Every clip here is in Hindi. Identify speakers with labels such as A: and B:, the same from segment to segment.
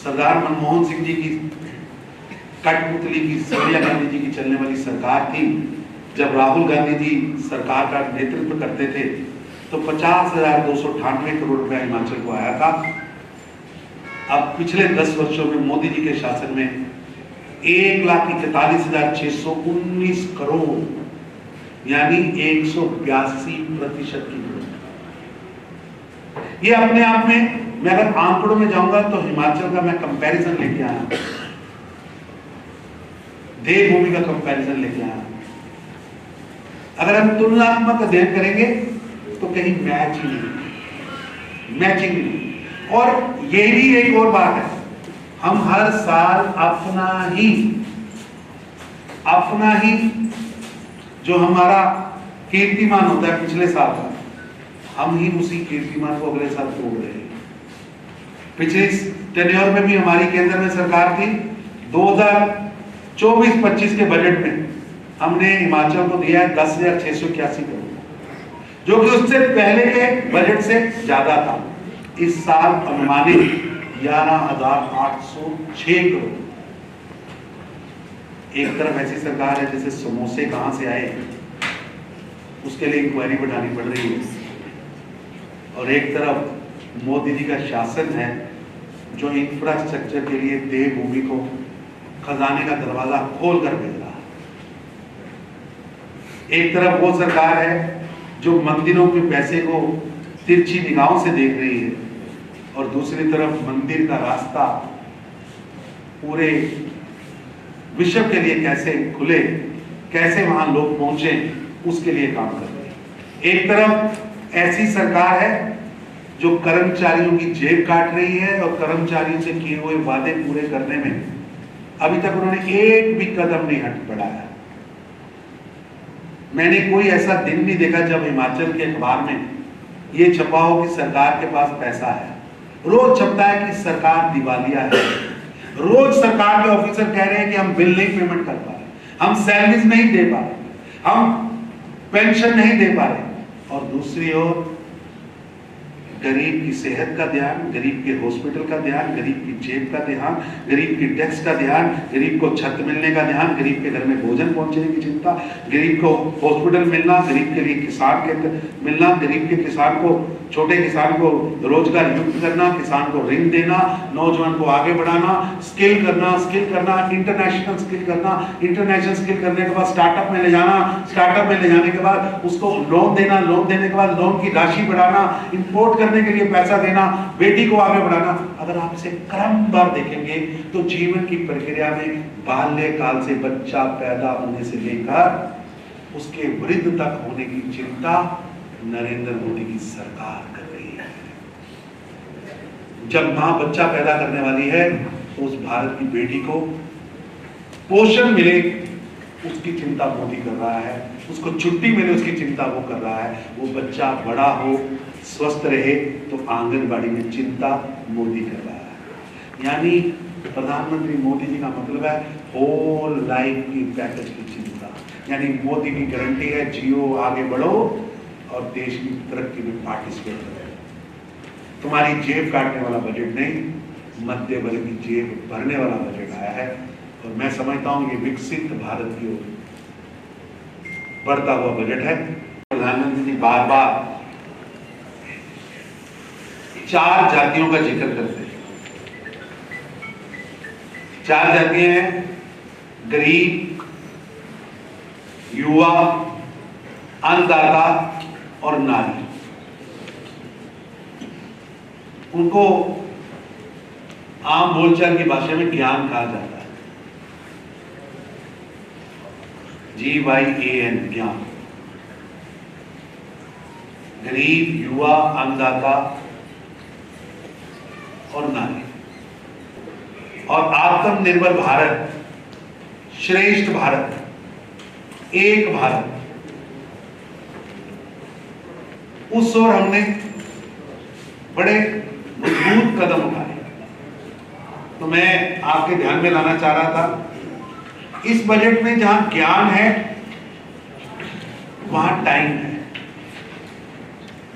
A: सरदार मनमोहन सिंह जी की कठपुतली की सोनिया गांधी जी की चलने वाली सरकार थी, जब राहुल गांधी जी सरकार का नेतृत्व करते थे तो 50,298 करोड़ रुपया हिमाचल को आया था। अब पिछले 10 वर्षों में मोदी जी के शासन में 1,41,619 करोड़ यानी 182% की बढ़ोतरी। ये अपने आप में, मैं अगर आंकड़ों में जाऊंगा तो हिमाचल का मैं कंपैरिजन लेके आया, देवभूमि का कंपैरिजन लेके आया। अगर हम तुलनात्मक अध्ययन करेंगे तो कहीं मैचिंग नहीं। और यही एक और बात है, हम हर साल अपना ही जो हमारा कीर्तिमान होता है पिछले साल का, हम ही उसी कीर्तिमान को अगले साल तोड़ रहे हैं। पिछले टेन्योर में भी हमारी केंद्र में सरकार थी, 2024-25 के बजट में हमने हिमाचल को दिया है 10,681 करोड़, जो कि उससे पहले के बजट से ज्यादा था। इस साल अनुमानित 11,806 करोड़। एक तरफ ऐसी सरकार है जैसे समोसे कहां से आए उसके लिए इंक्वायरी बढ़ानी पड़ रही है, और एक तरफ मोदी जी का शासन है जो इंफ्रास्ट्रक्चर के लिए देवभूमि को खजाने का दरवाजा खोल कर भेज रहा है। एक तरफ वो सरकार है जो मंदिरों के पैसे को तिरछी निगाहों से देख रही है, और दूसरी तरफ मंदिर का रास्ता पूरे विश्व के लिए कैसे खुले, कैसे वहां लोग पहुंचे, उसके लिए काम कर रही है। एक तरफ ऐसी सरकार है जो कर्मचारियों की जेब काट रही है, और कर्मचारियों से किए हुए वादे पूरे करने में अभी तक उन्होंने एक भी कदम नहीं बढ़ाया। मैंने कोई ऐसा दिन नहीं देखा जब हिमाचल के अखबार में ये छपा हो कि सरकार के पास पैसा है। रोज छपता है कि सरकार दिवालिया है, रोज सरकार के ऑफिसर कह रहे हैं कि हम बिल नहीं पेमेंट कर पा रहे, हम सैलरीज नहीं दे पा रहे, हम पेंशन नहीं दे पा रहे। और दूसरी ओर गरीब की सेहत का ध्यान, गरीब के हॉस्पिटल का ध्यान, गरीब की जेब का ध्यान, गरीब की टैक्स का ध्यान, गरीब को छत मिलने का ध्यान, गरीब के घर में भोजन पहुंचने की चिंता, गरीब को हॉस्पिटल मिलना, गरीब के लिए किसान के मिलना, गरीब के किसान को, छोटे किसान को रोजगार युक्त करना, किसान को ऋण देना, नौजवान को आगे बढ़ाना, स्किल करना, इंटरनेशनल स्किल करना, इंटरनेशनल स्किल करने के बाद स्टार्टअप में ले जाना, स्टार्टअप में ले जाने के बाद उसको लोन देना, लोन देने के बाद लोन की राशि बढ़ाना, इंपोर्ट करने के लिए पैसा देना, बेटी को आगे बढ़ाना। अगर आप इसे क्रमबद्ध देखेंगे तो जीवन की प्रक्रिया में बाल्यकाल से बच्चा पैदा होने से लेकर उसके वृद्ध तक होने की चिंता नरेंद्र मोदी की सरकार कर रही है। जब मां बच्चा पैदा करने वाली है तो उस भारत की बेटी को पोषण मिले उसकी चिंता मोदी कर रहा है, उसको छुट्टी मिले उसकी चिंता वो कर रहा है, वो बच्चा बड़ा हो स्वस्थ रहे तो आंगनबाड़ी में चिंता मोदी कर रहा है। यानी प्रधानमंत्री मोदी जी का मतलब है होल लाइफ की पैकेज की चिंता। यानी मोदी की गारंटी है जियो, आगे बढ़ो और देश की तरक्की में पार्टिसिपेट करो। तुम्हारी जेब काटने वाला बजट नहीं, मध्य वर्ग की जेब भरने वाला बजट आया है, और मैं समझता हूं ये विकसित भारत की ओर बढ़ता हुआ बजट है। प्रधानमंत्री जी बार बार 4 जातियों का जिक्र करते हैं। 4 जातियां हैं, गरीब, युवा, अन्नदाता और नारी। उनको आम बोलचाल की भाषा में ज्ञान कहा जाता है, GYAN, ज्ञान। गरीब, युवा, अन्नदाता और नारी। और आत्मनिर्भर भारत, श्रेष्ठ भारत, एक भारत, उस ओर हमने बड़े मजबूत कदम उठाए। तो मैं आपके ध्यान में लाना चाह रहा था, इस बजट में जहां ज्ञान है वहां टाइम है,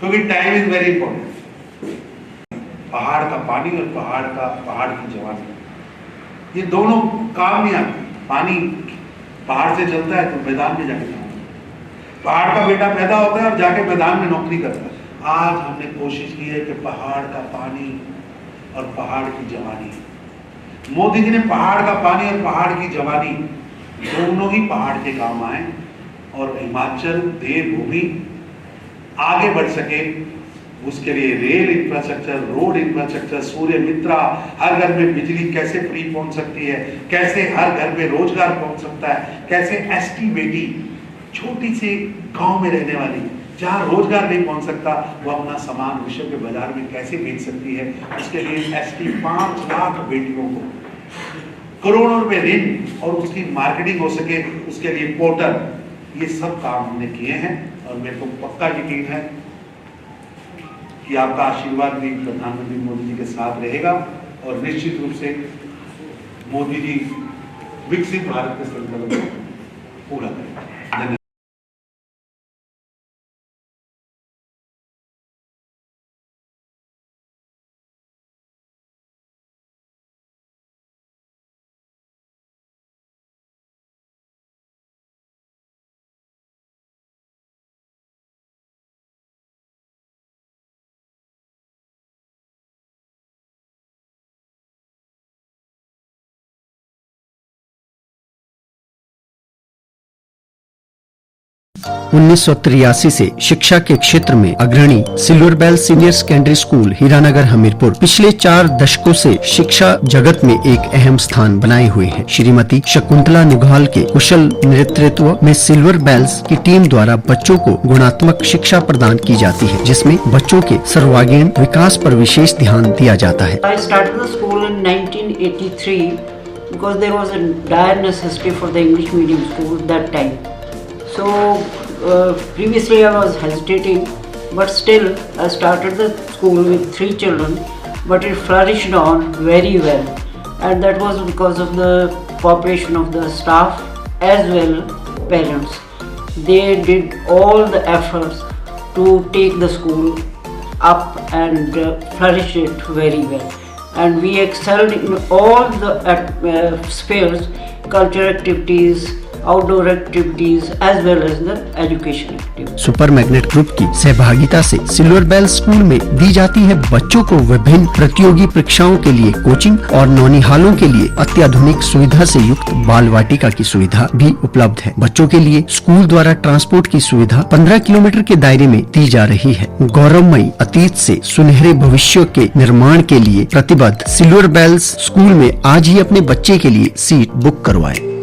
A: क्योंकि टाइम इज वेरी इंपॉर्टेंट। पहाड़ का पानी और पहाड़ की जवानी, ये दोनों काम नहीं आते। पानी पहाड़ से चलता है तो मैदान में जाके जमा, पहाड़ का बेटा पैदा होता है और जाके मैदान में नौकरी करता है। आज हमने कोशिश की है कि पहाड़ का पानी और पहाड़ की जवानी, मोदी जी ने पहाड़ का पानी और पहाड़ की जवानी दोनों ही पहाड़ के काम आए और हिमाचल देवभूमि आगे बढ़ सके, उसके लिए रेल इंफ्रास्ट्रक्चर, रोड इंफ्रास्ट्रक्चर, सूर्य मित्रा, हर घर में बिजली कैसे फ्री पहुंच सकती है, कैसे हर घर में रोजगार पहुंच सकता है, कैसे एसटी बेटी छोटी सी गांव में रहने वाली जहां रोजगार नहीं पहुंच सकता वो अपना सामान विश्व के बाजार में कैसे बेच सकती है, उसके लिए एसटी 5 लाख बेटियों को करोड़ों रुपए ऋण और उसकी मार्केटिंग हो सके, उसके लिए पोर्टल, ये सब काम हमने किए हैं। और मेरे को पक्का यकीन है कि आपका आशीर्वाद भी प्रधानमंत्री मोदी जी के साथ रहेगा और निश्चित रूप से मोदी जी विकसित भारत के संकल्प को पूरा करेंगे। धन्यवाद।
B: उन्नीस से शिक्षा के क्षेत्र में अग्रणी silver bell senior secondary school Hiranagar Hamirpur पिछले 4 दशकों से शिक्षा जगत में एक अहम स्थान बनाए हुए है। श्रीमती शकुंतला निघाल के कुशल नेतृत्व में सिल्वर बेल्स की टीम द्वारा बच्चों को गुणात्मक शिक्षा प्रदान की जाती है, जिसमें बच्चों के सर्वांगीण विकास पर विशेष ध्यान दिया जाता है।
C: I started the school in 1983 because there was a dire necessity for the English medium school that time. So previously I was hesitating, but still I started the school with 3 children, but it flourished on very well, and that was because of the cooperation of the staff as well parents. They did all the efforts to take the school up and flourish it very well, and we excelled in all the spheres, cultural activities, outdoor activities as well as the education activities.
B: Super magnet group की सहभागिता से सिल्वर बेल स्कूल में दी जाती है बच्चों को विभिन्न प्रतियोगी परीक्षाओं के लिए कोचिंग और नौनिहालों के लिए अत्याधुनिक सुविधा से युक्त बाल वाटिका की सुविधा भी उपलब्ध है। बच्चों के लिए स्कूल द्वारा ट्रांसपोर्ट की सुविधा 15 किलोमीटर के दायरे में दी जा रही है। गौरवमयी अतीत से सुनहरे भविष्य के निर्माण के लिए प्रतिबद्ध सिल्वर बेल्स स्कूल में आज ही अपने बच्चे के लिए सीट बुक करवाएं।